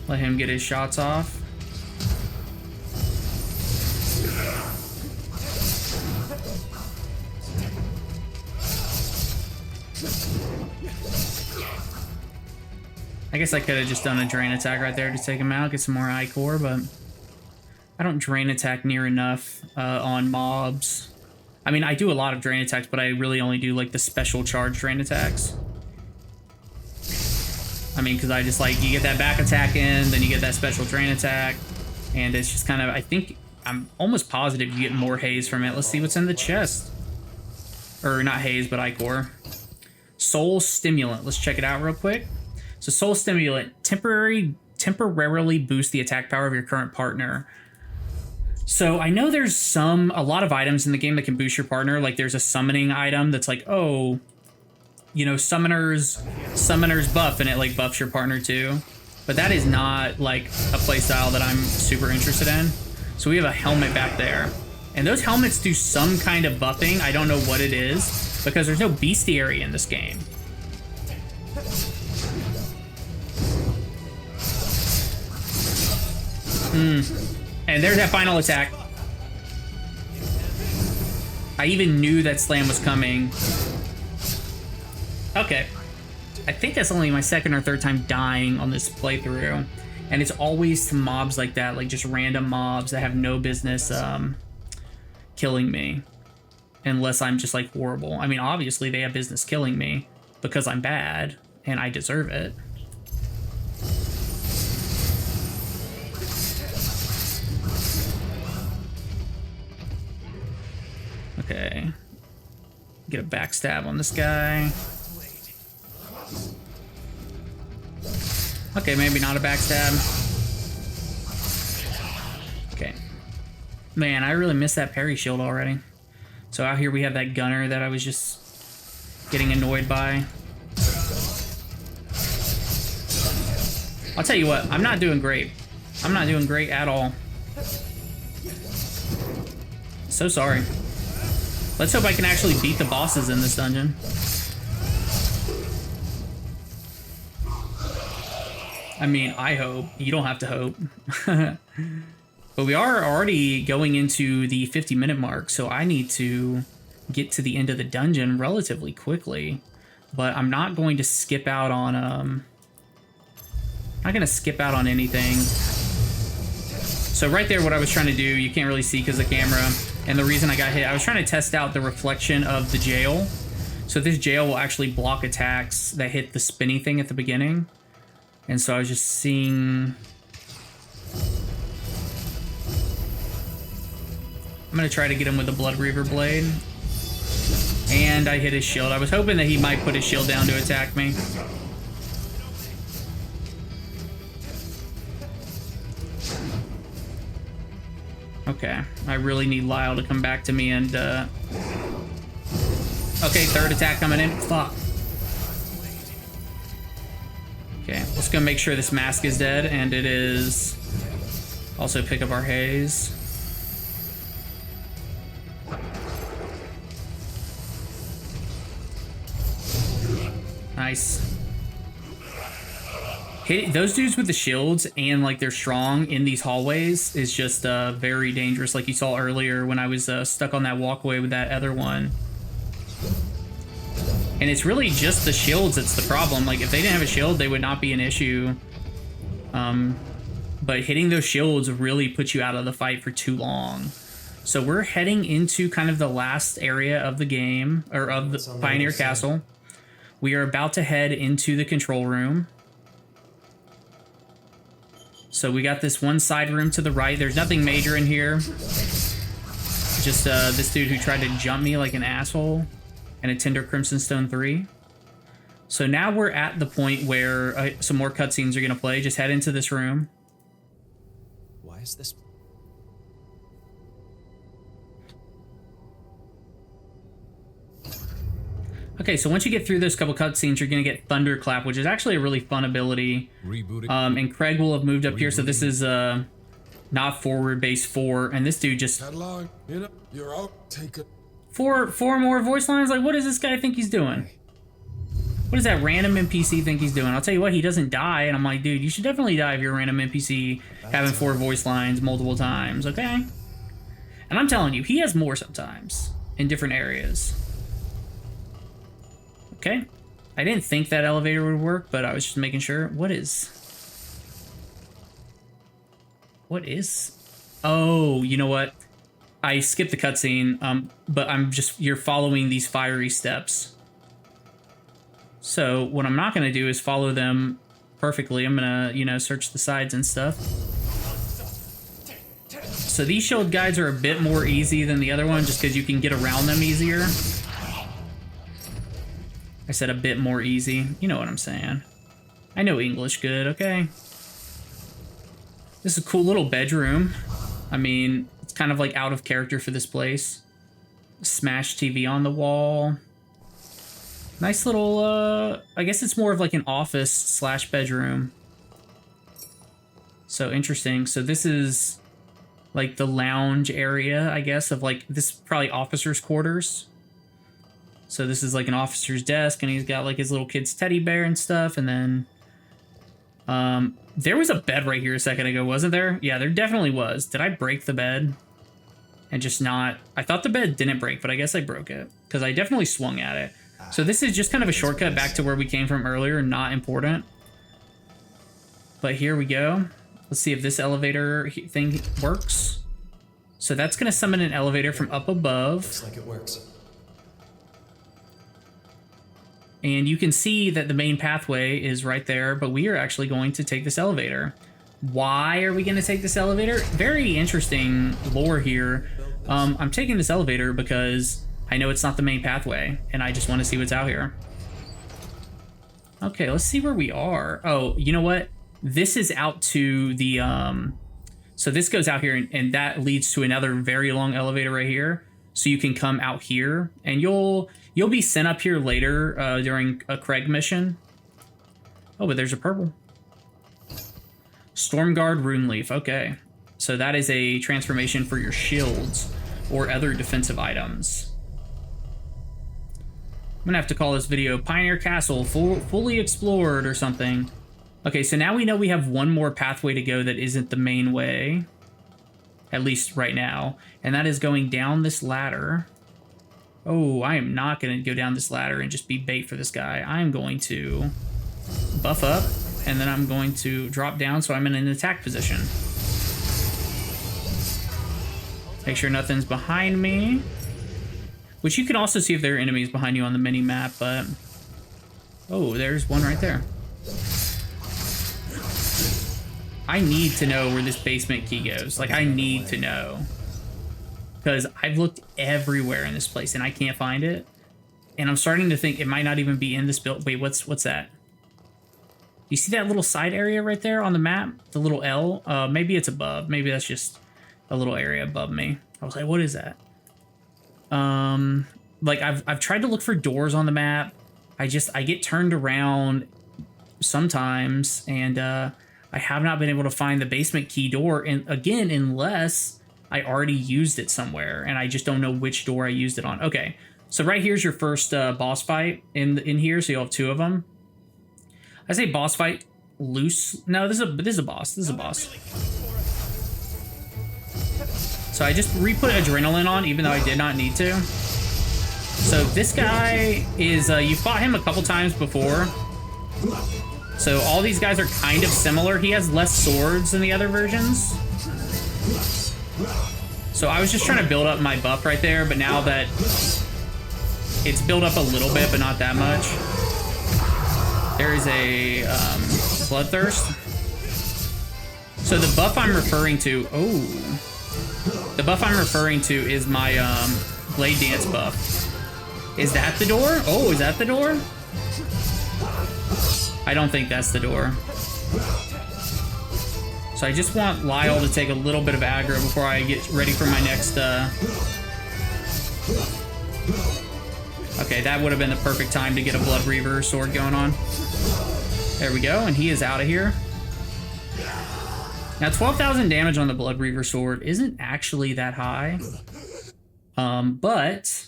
Let him get his shots off. I guess I could have just done a drain attack right there to take him out, get some more Ichor, but I don't drain attack near enough on mobs. I mean, I do a lot of drain attacks, but I really only do like the special charge drain attacks. I mean, because I just like, you get that back attack in, then you get that special drain attack, and it's just kind of, I think, I'm almost positive you get more haze from it. Let's see what's in the chest. Or not haze, but Ichor. Soul Stimulant. Let's check it out real quick. So Soul Stimulant, temporarily boost the attack power of your current partner. So I know there's a lot of items in the game that can boost your partner. Like there's a summoning item that's like, oh, you know, summoner's buff, and it like buffs your partner too. But that is not like a playstyle that I'm super interested in. So we have a helmet back there. And those helmets do some kind of buffing. I don't know what it is because there's no bestiary in this game. And there's that final attack. I even knew that slam was coming. Okay. I think that's only my second or third time dying on this playthrough. And it's always to mobs like that, like just random mobs that have no business killing me. Unless I'm just like horrible. I mean, obviously they have business killing me because I'm bad and I deserve it. Okay. Get a backstab on this guy. Okay, maybe not a backstab. Okay. Man, I really missed that parry shield already. So out here we have that gunner that I was just getting annoyed by. I'll tell you what, I'm not doing great. I'm not doing great at all. So sorry. Let's hope I can actually beat the bosses in this dungeon. I mean, I hope. You don't have to hope. But we are already going into the 50-minute mark, so I need to get to the end of the dungeon relatively quickly. But I'm not going to skip out on not gonna skip out on anything. So right there, what I was trying to do, you can't really see because of the camera. And the reason I got hit, I was trying to test out the reflection of the jail. So this jail will actually block attacks that hit the spinny thing at the beginning. And so I was just seeing... I'm gonna try to get him with the Blood Reaver blade. And I hit his shield. I was hoping that he might put his shield down to attack me. Okay, I really need Lyle to come back to me and, okay, third attack coming in. Fuck. Okay, let's go make sure this mask is dead, and it is. Also pick up our haze. Nice. Those dudes with the shields and like they're strong in these hallways is just very dangerous, like you saw earlier when I was stuck on that walkway with that other one. And it's really just the shields that's the problem. Like if they didn't have a shield, they would not be an issue. But hitting those shields really puts you out of the fight for too long. So we're heading into kind of the last area of the game, or of the Pioneer Castle. We are about to head into the control room. So we got this one side room to the right. There's nothing major in here. Just this dude who tried to jump me like an asshole. And a Tender Crimson Stone 3. So now we're at the point where some more cutscenes are going to play. Just head into this room. Why is this? Okay, so once you get through those couple cutscenes, you're going to get Thunderclap, which is actually a really fun ability. And Craig will have moved up here, so this is not forward base 4, and this dude just... Headlong, you're out, take it. Four more voice lines? Like, what does this guy think he's doing? What does that random NPC think he's doing? I'll tell you what, he doesn't die, and I'm like, dude, you should definitely die if you're a random NPC having 4 voice lines multiple times, okay? And I'm telling you, he has more sometimes in different areas. Okay. I didn't think that elevator would work, but I was just making sure. What is... Oh, you know what? I skipped the cutscene, but you're following these fiery steps. So what I'm not going to do is follow them perfectly. I'm going to, search the sides and stuff. So these shield guides are a bit more easy than the other one, just because you can get around them easier. I said a bit more easy. You know what I'm saying. I know English good, okay? This is a cool little bedroom. I mean, it's kind of like out of character for this place. Smash TV on the wall. Nice little, I guess it's more of like an office slash bedroom. So interesting. So this is like the lounge area, I guess, of like, this is probably officers' quarters. So this is like an officer's desk, and he's got like his little kid's teddy bear and stuff. And then there was a bed right here a second ago, wasn't there? Yeah, there definitely was. Did I break the bed and just not... I thought the bed didn't break, but I guess I broke it because I definitely swung at it. So this is just kind of a shortcut back to where we came from earlier, not important. But here we go. Let's see if this elevator thing works. So that's going to summon an elevator from up above. Looks like it works. And you can see that the main pathway is right there, but we are actually going to take this elevator. Why are we going to take this elevator? Very interesting lore here. I'm taking this elevator because I know it's not the main pathway, and I just want to see what's out here. Okay, let's see where we are. Oh, you know what? This is out to the... So this goes out here, and that leads to another very long elevator right here. So you can come out here, and you'll be sent up here later during a Craig mission. Oh, but there's a purple. Stormguard Runeleaf. Okay. So that is a transformation for your shields or other defensive items. I'm going to have to call this video Pioneer Castle fully explored or something. Okay, so now we know we have one more pathway to go that isn't the main way. At least right now. And that is going down this ladder. Oh, I am not going to go down this ladder and just be bait for this guy. I'm going to buff up, and then I'm going to drop down so I'm in an attack position. Make sure nothing's behind me. Which you can also see if there are enemies behind you on the mini-map, but... Oh, there's one right there. I need to know where this basement key goes. Like, I need to know. Because I've looked everywhere in this place and I can't find it. And I'm starting to think it might not even be in this build. Wait, what's that? You see that little side area right there on the map? The little L? Maybe it's above. Maybe that's just a little area above me. I was like, what is that? Like, I've tried to look for doors on the map. I get turned around sometimes, and I have not been able to find the basement key door, and again, unless I already used it somewhere, and I just don't know which door I used it on. Okay, so right here's your first boss fight in here, so you'll have two of them. I say boss fight loose. No, this is a boss. This is a boss. So I just re-put adrenaline on, even though I did not need to. So this guy is, you fought him a couple times before. So all these guys are kind of similar. He has less swords than the other versions. So I was just trying to build up my buff right there, but now that it's built up a little bit, but not that much. There is a bloodthirst. So the buff I'm referring to, the buff I'm referring to is my blade dance buff. Is that the door? Oh, is that the door? I don't think that's the door. So I just want Lyle to take a little bit of aggro before I get ready for my next... Okay, that would have been the perfect time to get a Blood Reaver sword going on. There we go, and he is out of here. Now, 12,000 damage on the Blood Reaver sword isn't actually that high. But...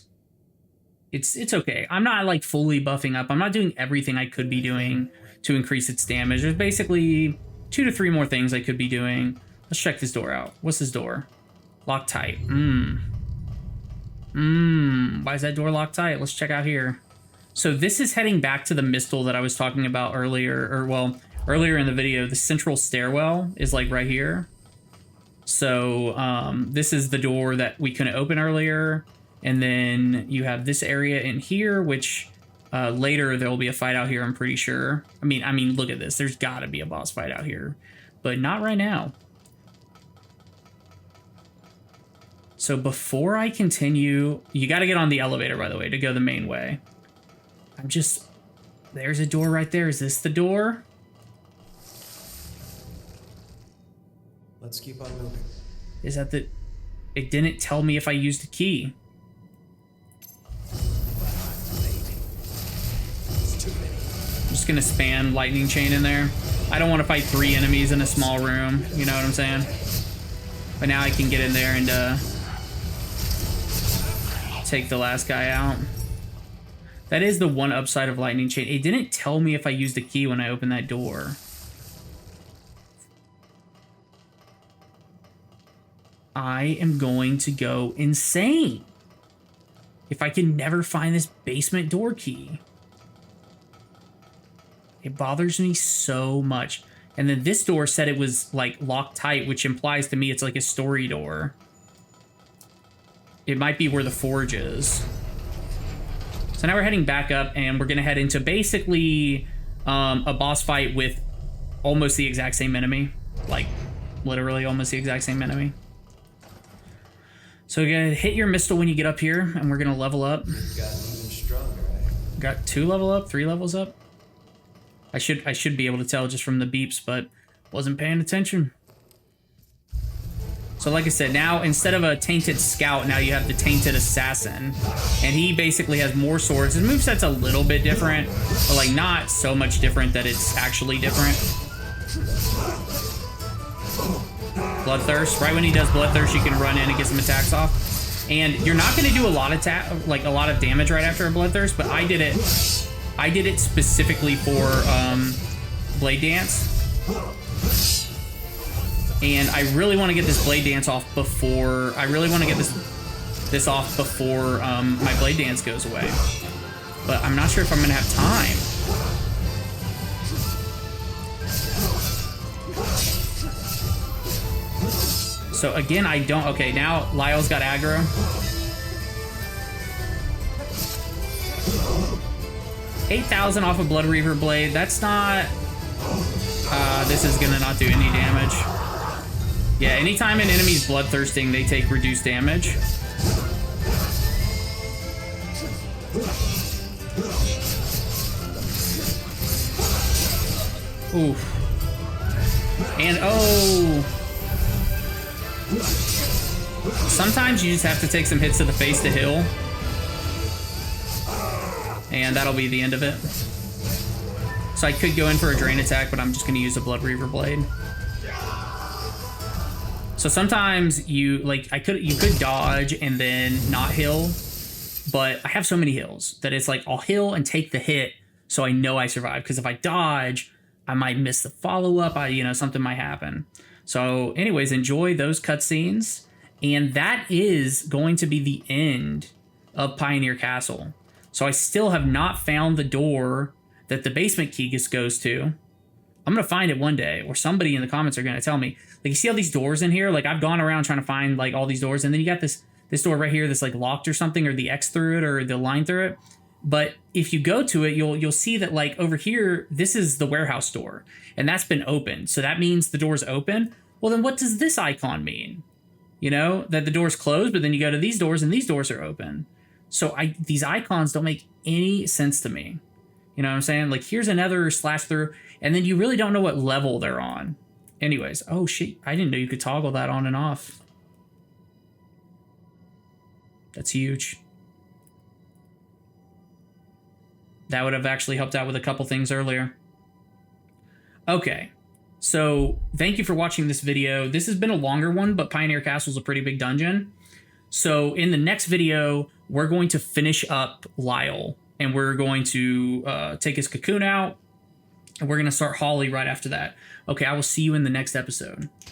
It's okay. I'm not, like, fully buffing up. I'm not doing everything I could be doing to increase its damage. There's basically 2 to 3 more things I could be doing. Let's check this door out. What's this door? Locked tight. Why is that door locked tight? Let's check out here. So this is heading back to the mistal that I was talking about earlier, or, well, earlier in the video. The central stairwell is, like, right here. So this is the door that we couldn't open earlier. And then you have this area in here, which later there will be a fight out here, I'm pretty sure. I mean, look at this. There's got to be a boss fight out here, but not right now. So before I continue, you got to get on the elevator, by the way, to go the main way. There's a door right there. Is this the door? Let's keep on moving. Is that the... It didn't tell me if I used the key. I'm just gonna spam lightning chain in there. I don't want to fight 3 enemies in a small room, you know what I'm saying? But now I can get in there and take the last guy out. That is the one upside of lightning chain. It didn't tell me if I used the key when I opened that door. I am going to go insane if I can never find this basement door key. It bothers me so much. And then this door said it was like locked tight, which implies to me it's like a story door. It might be where the forge is. So now we're heading back up and we're going to head into basically a boss fight with almost the exact same enemy. Like literally almost the exact same enemy. So you're going to hit your mistle when you get up here and we're going to level up. You've gotten even stronger, eh? Got 2 level up, 3 levels up. I should be able to tell just from the beeps, but wasn't paying attention. So like I said, now instead of a Tainted Scout, now you have the Tainted Assassin. And he basically has more swords. His moveset's a little bit different, but like not so much different that it's actually different. Bloodthirst. Right when he does Bloodthirst, you can run in and get some attacks off. And you're not going to do a lot of damage right after a Bloodthirst, but I did it specifically for Blade Dance. And I really want to get this Blade Dance off before... I really want to get this off before my Blade Dance goes away. But I'm not sure if I'm going to have time. So again, I don't... Okay, now Lyle's got aggro. $8,000 off a Blood Reaver Blade. That's not... this is going to not do any damage. Yeah, anytime an enemy's bloodthirsting, they take reduced damage. Oof. And oh... Sometimes you just have to take some hits to the face to heal. And that'll be the end of it. So I could go in for a Drain attack, but I'm just going to use a Blood Reaver Blade. So sometimes you could dodge and then not heal, but I have so many heals that it's like I'll heal and take the hit so I know I survive. Because if I dodge, I might miss the follow-up. Something might happen. So anyways, enjoy those cutscenes. And that is going to be the end of Pioneer Castle. So I still have not found the door that the basement key goes to. I'm going to find it one day, or somebody in the comments are going to tell me. Like, you see all these doors in here? Like, I've gone around trying to find, like, all these doors, and then you got this door right here that's, like, locked or something, or the X through it, or the line through it. But if you go to it, you'll see that, like, over here, this is the warehouse door, and that's been opened. So that means the door's open. Well, then what does this icon mean? You know, that the door's closed, but then you go to these doors, and these doors are open. So these icons don't make any sense to me. You know what I'm saying? Like, here's another slash through, and then you really don't know what level they're on. Anyways, oh shit, I didn't know you could toggle that on and off. That's huge. That would have actually helped out with a couple things earlier. Okay, so thank you for watching this video. This has been a longer one, but Pioneer Castle is a pretty big dungeon. So in the next video, we're going to finish up Lyle. And we're going to take his cocoon out. And we're going to start Holly right after that. Okay, I will see you in the next episode.